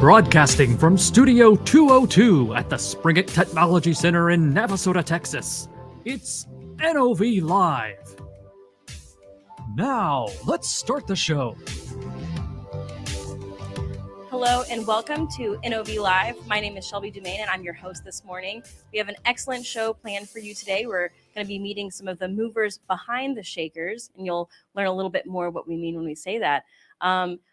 Broadcasting from Studio 202 at the Springett Technology Center in Navasota, Texas, it's NOV Live. Now, let's start the show. Hello and welcome to NOV Live. My name is Shelby Dumaine and I'm your host this morning. We have an excellent show planned for you today. We're going to be meeting some of the movers behind the shakers, and you'll learn a little bit more what we mean when we say that.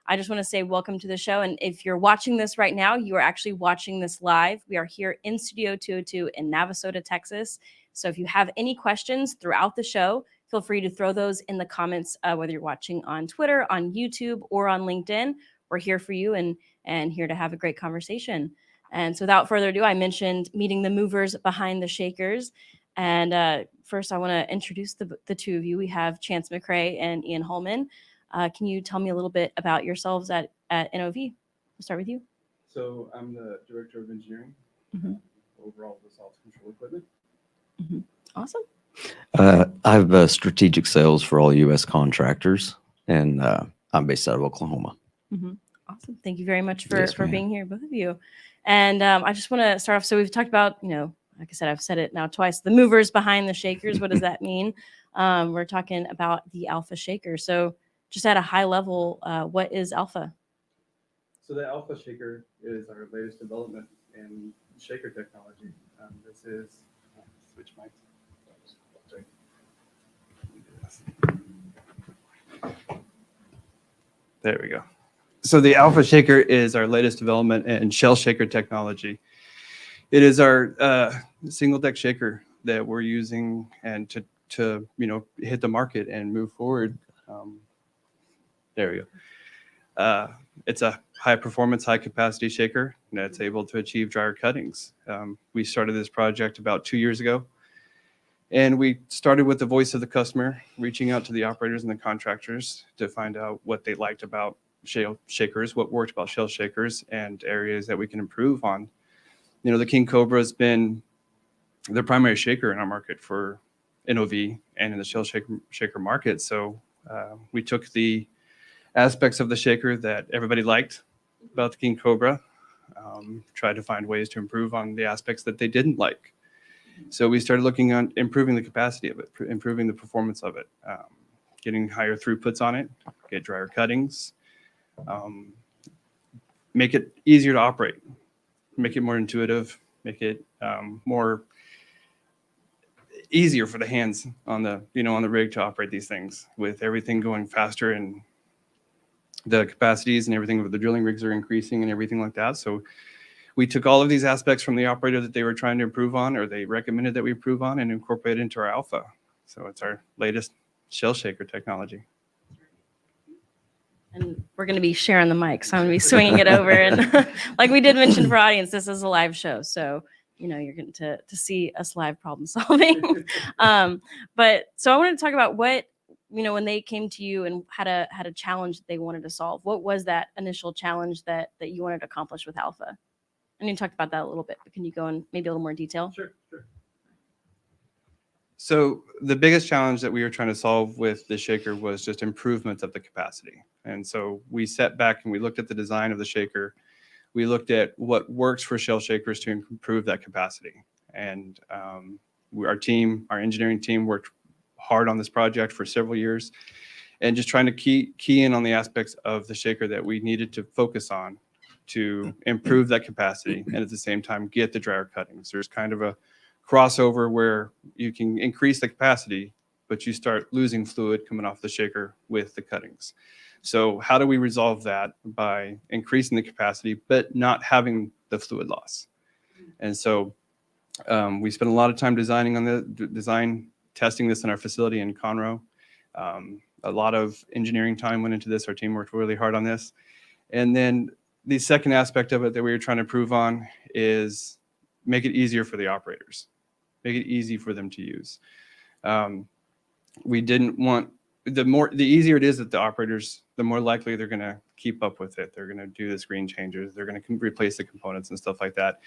I just want to say welcome to the show. And if you're watching this right now, you are actually watching this live. We are here in Studio 202 in Navasota, Texas. So if you have any questions throughout the show, feel free to throw those in the comments, whether you're watching on Twitter, on YouTube, or on LinkedIn. We're here for you and here to have a great conversation. And so without further ado, I mentioned meeting the movers behind the shakers. And first, I want to introduce the two of you. We have Chance McCray and Ian Holman. Can you tell me a little bit about yourselves at NOV? We'll start with you. So I'm the Director of Engineering, overall with Salt Control Equipment. Awesome. I have strategic sales for all U.S. contractors, and I'm based out of Oklahoma. Awesome. Thank you very much for being here, both of you. And I just want to start off. So we've talked about, like I said, I've said it now twice, the movers behind the shakers. What does that mean? We're talking about the Alpha Shaker. So just at a high level, what is Alpha? So the Alpha Shaker is our latest development in shaker technology. This is, switch mics. Sorry. There we go. So the Alpha Shaker is our latest development in shell shaker technology. It is our single deck shaker that we're using and to hit the market and move forward. There we go. It's a high performance, high capacity shaker that's able to achieve dryer cuttings. We started this project about 2 years ago, and we started with the voice of the customer, reaching out to the operators and the contractors to find out what they liked about shell shakers, what worked about shell shakers, and areas that we can improve on. The King Cobra has been the primary shaker in our market for NOV and in the shell shaker market. So we took the aspects of the shaker that everybody liked about the King Cobra, tried to find ways to improve on the aspects that they didn't like. So we started looking on improving the capacity of it, improving the performance of it, getting higher throughputs on it, get drier cuttings, make it easier to operate, make it more intuitive, make it more easier for the hands on the rig to operate these things, with everything going faster and the capacities and everything of the drilling rigs are increasing and everything like that. So we took all of these aspects from the operator that they were trying to improve on, or they recommended that we improve on, and incorporate it into our Alpha. So it's our latest shell shaker technology. And we're going to be sharing the mic, so I'm going to be swinging it over. And like we did mention for audience, this is a live show. So, you're going to see us live problem solving. But so I wanted to talk about what, when they came to you and had a challenge that they wanted to solve. What was that initial challenge that you wanted to accomplish with Alpha? And you talked about that a little bit, but can you go in maybe a little more detail? Sure. So the biggest challenge that we were trying to solve with the shaker was just improvement of the capacity. And so we sat back and we looked at the design of the shaker. We looked at what works for shell shakers to improve that capacity. And our engineering team worked hard on this project for several years, and just trying to key in on the aspects of the shaker that we needed to focus on to improve that capacity, and at the same time get the dryer cuttings. There's kind of a crossover where you can increase the capacity, but you start losing fluid coming off the shaker with the cuttings. So how do we resolve that? By increasing the capacity, but not having the fluid loss. And so we spent a lot of time testing this in our facility in Conroe. A lot of engineering time went into this. Our team worked really hard on this. And then the second aspect of it that we were trying to improve on is make it easier for the operators, make it easy for them to use. We didn't want, the easier it is that the operators, the more likely they're going to keep up with it. They're going to do the screen changes. They're going to replace the components and stuff like that.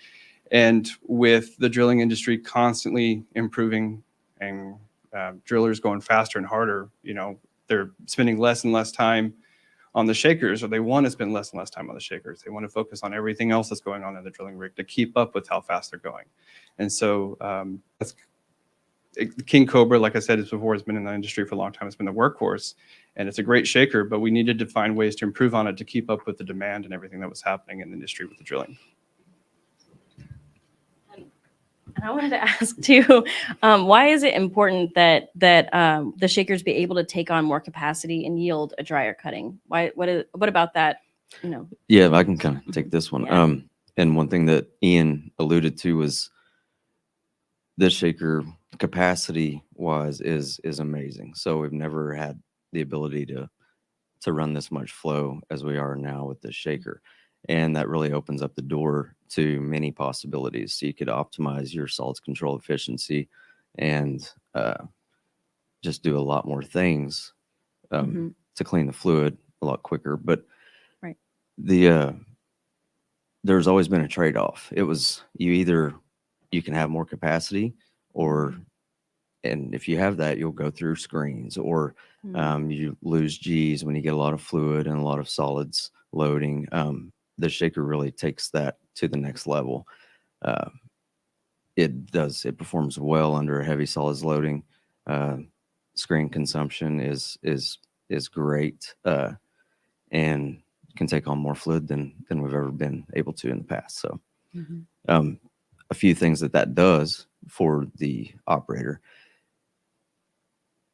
And with the drilling industry constantly improving and drillers going faster and harder, they're spending less and less time on the shakers, or they want to spend less and less time on the shakers. They want to focus on everything else that's going on in the drilling rig to keep up with how fast they're going. And so King Cobra, like I said before, has been in the industry for a long time. It's been the workhorse, and it's a great shaker, but we needed to find ways to improve on it to keep up with the demand and everything that was happening in the industry with the drilling. And I wanted to ask too, why is it important that the shakers be able to take on more capacity and yield a drier cutting? What about that? Yeah, I can kind of take this one. Yeah. And one thing that Ian alluded to was this shaker capacity wise is amazing. So we've never had the ability to run this much flow as we are now with this shaker. And that really opens up the door to many possibilities. So you could optimize your solids control efficiency and just do a lot more things to clean the fluid a lot quicker. But right. There's always been a trade-off. It was you can have more capacity, and if you have that, you'll go through screens, or you lose G's when you get a lot of fluid and a lot of solids loading. The shaker really takes that to the next level. It performs well under heavy solids loading. Screen consumption is great, and can take on more fluid than we've ever been able to in the past. So a few things that does for the operator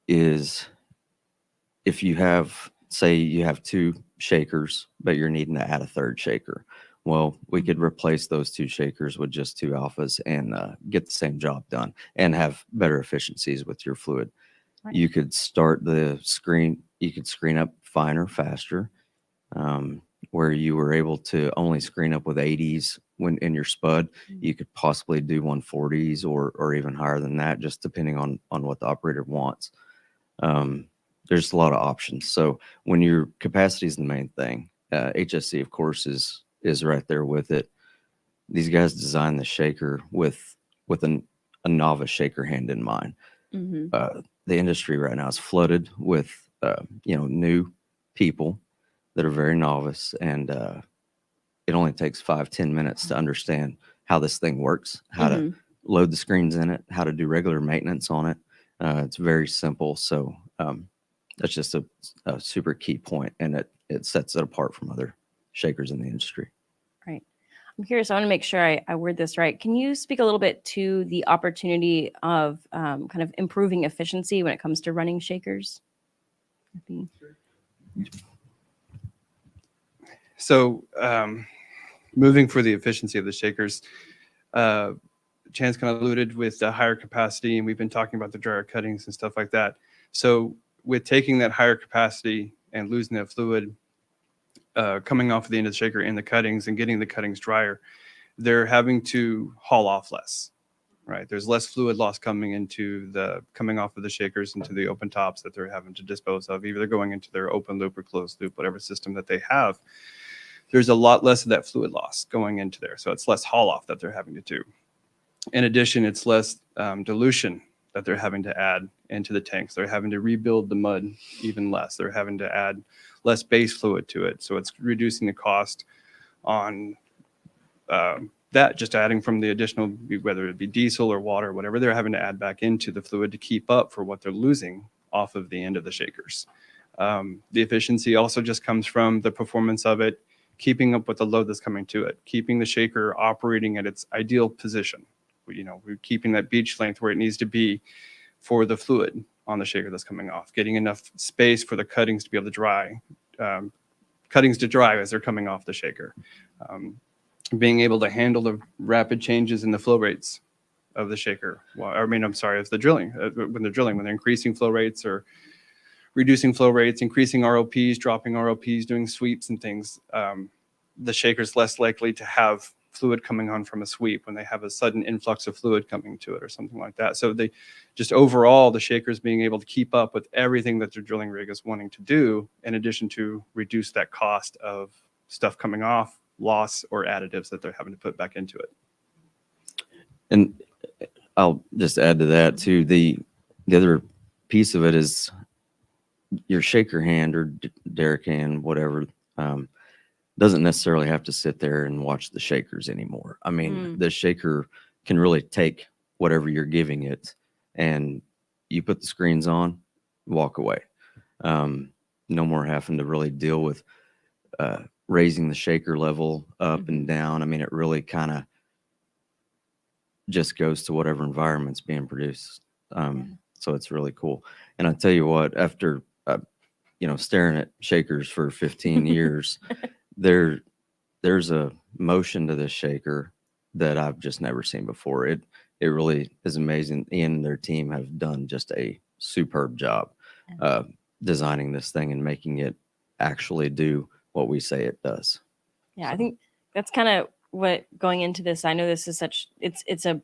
is, if you have, say you have 2 shakers, but you're needing to add a 3rd shaker. Well, we could replace those 2 shakers with just 2 alphas and get the same job done and have better efficiencies with your fluid. Right. You could start the screen, you could screen up finer, faster, where you were able to only screen up with 80s when in your spud. You could possibly do 140s or even higher than that, just depending on what the operator wants. There's a lot of options. So when your capacity is the main thing, HSC, of course, is right there with it. These guys designed the shaker with a novice shaker hand in mind. The industry right now is flooded with new people that are very novice, and it only takes 5-10 minutes to understand how this thing works, how to load the screens in it, how to do regular maintenance on it. It's very simple. So that's just a super key point, and it sets it apart from other shakers in the industry. Right. I'm curious. I want to make sure I word this right. Can you speak a little bit to the opportunity of kind of improving efficiency when it comes to running shakers? So moving for the efficiency of the shakers, Chance kind of alluded with the higher capacity, and we've been talking about the dryer cuttings and stuff like that. So with taking that higher capacity and losing that fluid coming off of the end of the shaker in the cuttings and getting the cuttings drier, they're having to haul off less, right? There's less fluid loss coming off of the shakers into the open tops that they're having to dispose of. Either they're going into their open loop or closed loop, whatever system that they have. There's a lot less of that fluid loss going into there. So it's less haul off that they're having to do. In addition, it's less dilution that they're having to add into the tanks. They're having to rebuild the mud even less. They're having to add less base fluid to it. So it's reducing the cost on that, just adding from the additional, whether it be diesel or water, whatever they're having to add back into the fluid to keep up for what they're losing off of the end of the shakers. The efficiency also just comes from the performance of it, keeping up with the load that's coming to it, keeping the shaker operating at its ideal position. We're keeping that beach length where it needs to be for the fluid on the shaker that's coming off, getting enough space for the cuttings to be able to dry, as they're coming off the shaker, being able to handle the rapid changes in the flow rates of the shaker. Of the drilling, when they're increasing flow rates or reducing flow rates, increasing ROPs, dropping ROPs, doing sweeps and things. The shaker's less likely to have fluid coming on from a sweep when they have a sudden influx of fluid coming to it or something like that. So they just overall, the shaker's being able to keep up with everything that their drilling rig is wanting to do, in addition to reduce that cost of stuff coming off, loss, or additives that they're having to put back into it. And I'll just add to that too. The other piece of it is your shaker hand or derrick hand, whatever, doesn't necessarily have to sit there and watch the shakers anymore. I mean, the shaker can really take whatever you're giving it, and you put the screens on, walk away. No more having to really deal with raising the shaker level up and down. I mean, it really kind of just goes to whatever environment's being produced. So it's really cool. And I tell you what, after staring at shakers for 15 years, there's a motion to this shaker that I've just never seen before. It really is amazing. Ian and their team have done just a superb job designing this thing and making it actually do what we say it does. Yeah, so I think that's kind of what going into this. I know this is it's a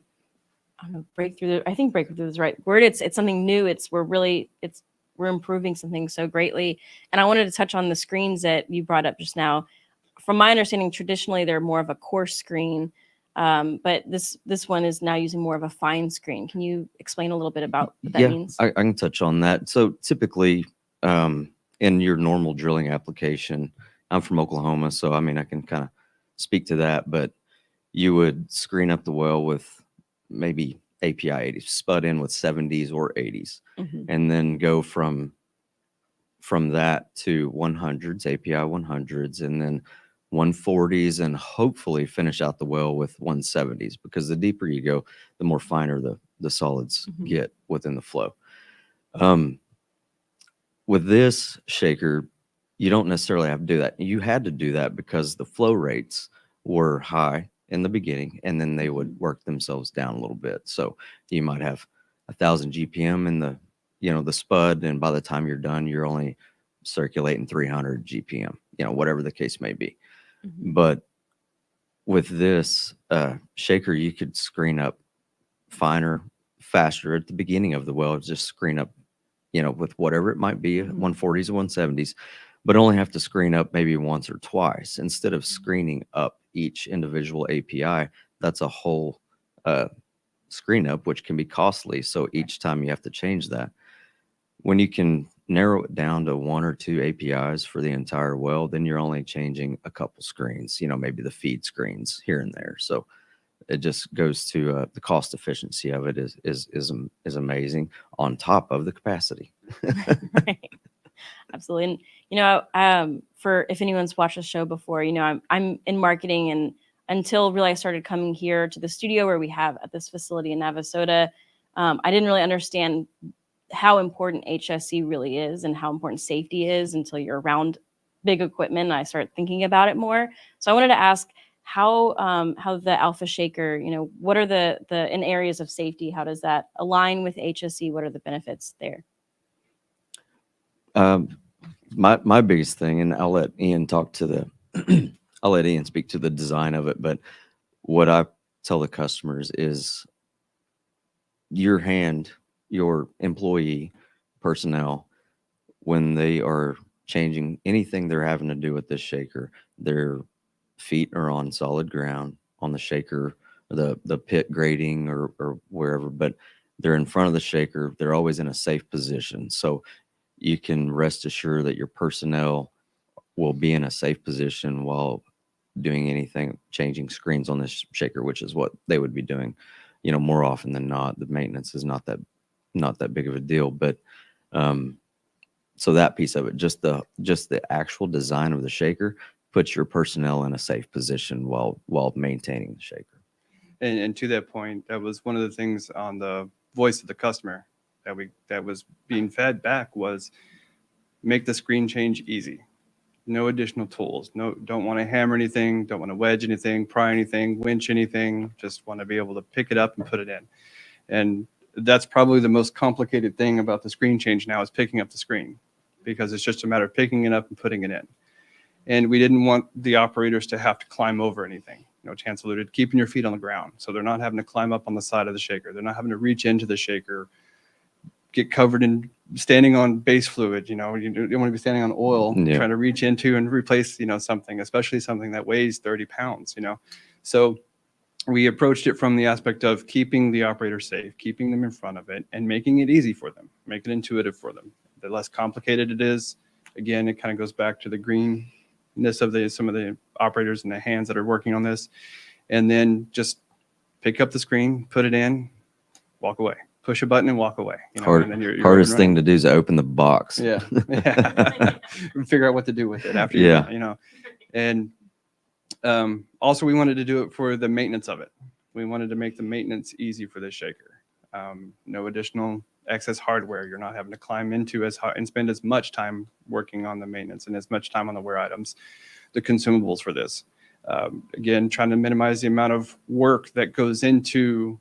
I don't know, breakthrough. I think breakthrough is the right word. It's something new. We're improving something so greatly. And I wanted to touch on the screens that you brought up just now. From my understanding, traditionally they're more of a coarse screen, but this one is now using more of a fine screen. Can you explain a little bit about what that means? I can touch on that. So typically, in your normal drilling application, I'm from Oklahoma, so I mean I can kind of speak to that. But you would screen up the well with maybe API 80s, spud in with 70s or 80s, and then go from that to 100s, API 100s, and then 140s, and hopefully finish out the well with 170s, because the deeper you go, the more finer the solids get within the flow. With this shaker, you don't necessarily have to do that. You had to do that because the flow rates were high in the beginning, and then they would work themselves down a little bit. So you might have 1,000 GPM in the spud, and by the time you're done, you're only circulating 300 GPM, whatever the case may be. But with this shaker, you could screen up finer, faster at the beginning of the well. Just screen up, with whatever it might be, 140s or 170s, but only have to screen up maybe once or twice instead of screening up each individual API. That's a whole screen up, which can be costly. So each time you have to change that. When you can narrow it down to one or two APIs for the entire well, then you're only changing a couple screens, maybe the feed screens here and there. So it just goes to the cost efficiency of it is amazing, on top of the capacity. Right. Absolutely. And for if anyone's watched the show before, I'm in marketing, and until really I started coming here to the studio where we have at this facility in Navasota, I didn't really understand how important HSE really is and how important safety is until you're around big equipment. And I started thinking about it more. So I wanted to ask how the Alpha Shaker, what are the in areas of safety, how does that align with HSE? What are the benefits there? My biggest thing, and I'll let Ian I'll let Ian speak to the design of it, but what I tell the customers is your employee personnel, when they are changing anything they're having to do with this shaker, their feet are on solid ground on the shaker, the pit grading or wherever, but they're in front of the shaker. They're always in a safe position. So you can rest assured that your personnel will be in a safe position while doing anything, changing screens on this shaker, which is what they would be doing, more often than not. The maintenance is not that big of a deal, but so that piece of it, just the actual design of the shaker puts your personnel in a safe position while maintaining the shaker. And to that point, that was one of the things on the voice of the customer that was being fed back was make the screen change easy. No additional tools. Don't want to hammer anything, don't want to wedge anything, pry anything, winch anything, just want to be able to pick it up and put it in. And that's probably the most complicated thing about the screen change now, is picking up the screen, because it's just a matter of picking it up and putting it in. And we didn't want the operators to have to climb over anything. Chance alluded, keeping your feet on the ground. So they're not having to climb up on the side of the shaker. They're not having to reach into the shaker, get covered in standing on base fluid. You don't want to be standing on oil, trying to reach into and replace, something, especially something that weighs 30 pounds, So we approached it from the aspect of keeping the operator safe, keeping them in front of it, and making it easy for them, make it intuitive for them. the less complicated it is. Again, it kind of goes back to the greenness of some of the operators and the hands that are working on this. And then just pick up the screen, put it in, walk away. Push a button and walk away. You know, and then you're hardest thing to do is open the box. Yeah. Figure out what to do with it after you know. And also we wanted to do it for the maintenance of it. We wanted to make the maintenance easy for this shaker. No additional excess hardware. You're not having to climb into as hard and spend as much time working on the maintenance and as much time on the wear items, the consumables for this. Again, trying to minimize the amount of work that goes into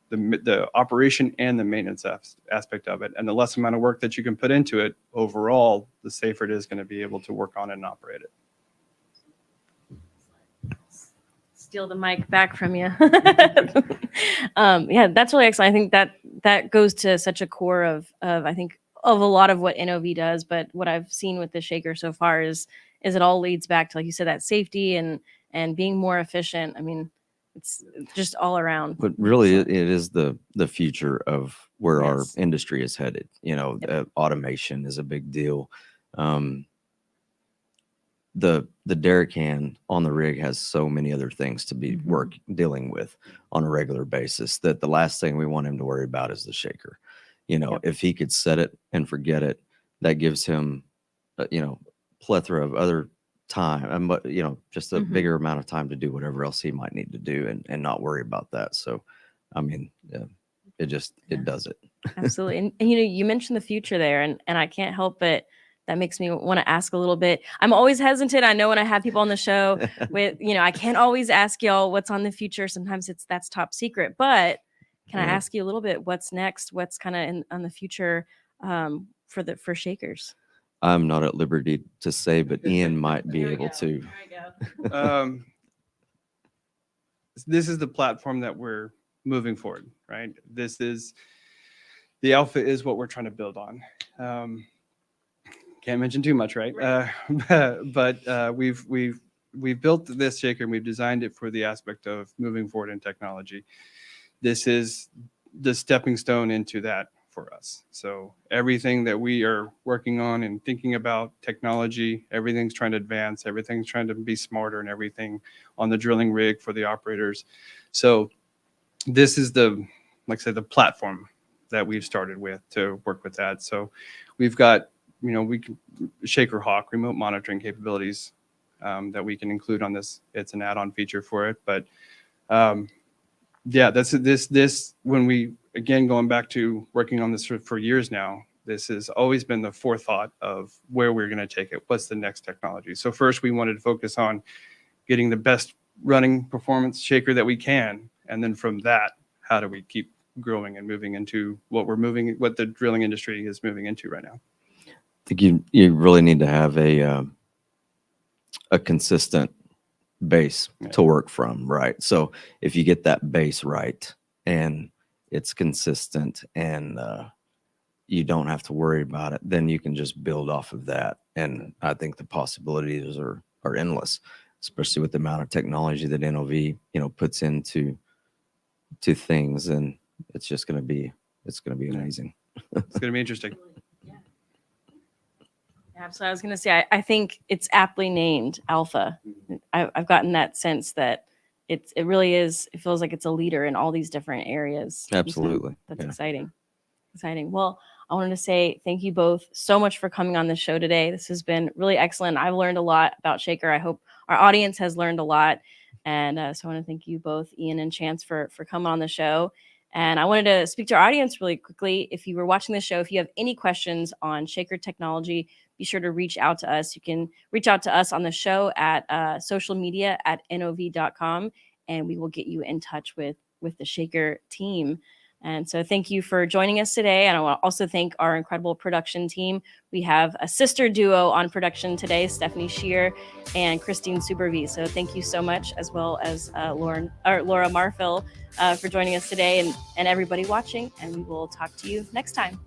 the operation and the maintenance aspect of it. And the less amount of work that you can put into it overall, the safer it is going to be able to work on it and operate it. Steal the mic back from you. Yeah, that's really excellent. I think that goes to such a core of I think of a lot of what NOV does, but what I've seen with the shaker so far is it all leads back to, like you said, that safety and being more efficient. I mean, it's just all around. But really, it is the future of where our Yes. industry is headed. You know, automation is a big deal. The derrick hand on the rig has so many other things to be dealing with on a regular basis that the last thing we want him to worry about is the shaker. You know, if he could set it and forget it, that gives him, plethora of other time, but just a bigger amount of time to do whatever else he might need to do and not worry about that. So, I mean, it does it. Absolutely. And you mentioned the future there, and I can't help but that makes me want to ask a little bit. I'm always hesitant. I know when I have people on the show with, I can't always ask y'all what's on the future. Sometimes that's top secret, but can I ask you a little bit, what's next? What's kind of on the future for shakers? I'm not at liberty to say, but Ian might be able to. This is the platform that we're moving forward, right? The alpha is what we're trying to build on. Can't mention too much, right? But we've built this shaker and we've designed it for the aspect of moving forward in technology. This is the stepping stone into that for us. So everything that we are working on and thinking about technology, everything's trying to advance, everything's trying to be smarter and everything on the drilling rig for the operators. So this is the platform that we've started with to work with that. So we've got, we can Shaker Hawk remote monitoring capabilities that we can include on this. It's an add-on feature for it, but this when we, again, going back to working on this for years now, this has always been the forethought of where we're going to take it. What's the next technology? So first we wanted to focus on getting the best running performance shaker that we can. And then from that, how do we keep growing and moving into what the drilling industry is moving into right now? I think you really need to have a consistent base to work from, right? So if you get that base right and it's consistent and you don't have to worry about it, then you can just build off of that. And I think the possibilities are endless, especially with the amount of technology that NOV puts into things, and it's going to be amazing. It's going to be interesting. Absolutely. I was going to say, I think it's aptly named Alpha. I've gotten that sense that it really is. It feels like it's a leader in all these different areas. Absolutely. That's exciting. Well, I wanted to say thank you both so much for coming on the show today. This has been really excellent. I've learned a lot about Shaker. I hope our audience has learned a lot. And so I want to thank you both, Ian and Chance, for coming on the show. And I wanted to speak to our audience really quickly. If you were watching the show, if you have any questions on Shaker technology, be sure to reach out to us. You can reach out to us on the show at social media at NOV.com, and we will get you in touch with the Shaker team. And so thank you for joining us today. And I want to also thank our incredible production team. We have a sister duo on production today, Stephanie Shear and Christine Supervie. So thank you so much, as well as Laura Marfil for joining us today, and everybody watching. And we will talk to you next time.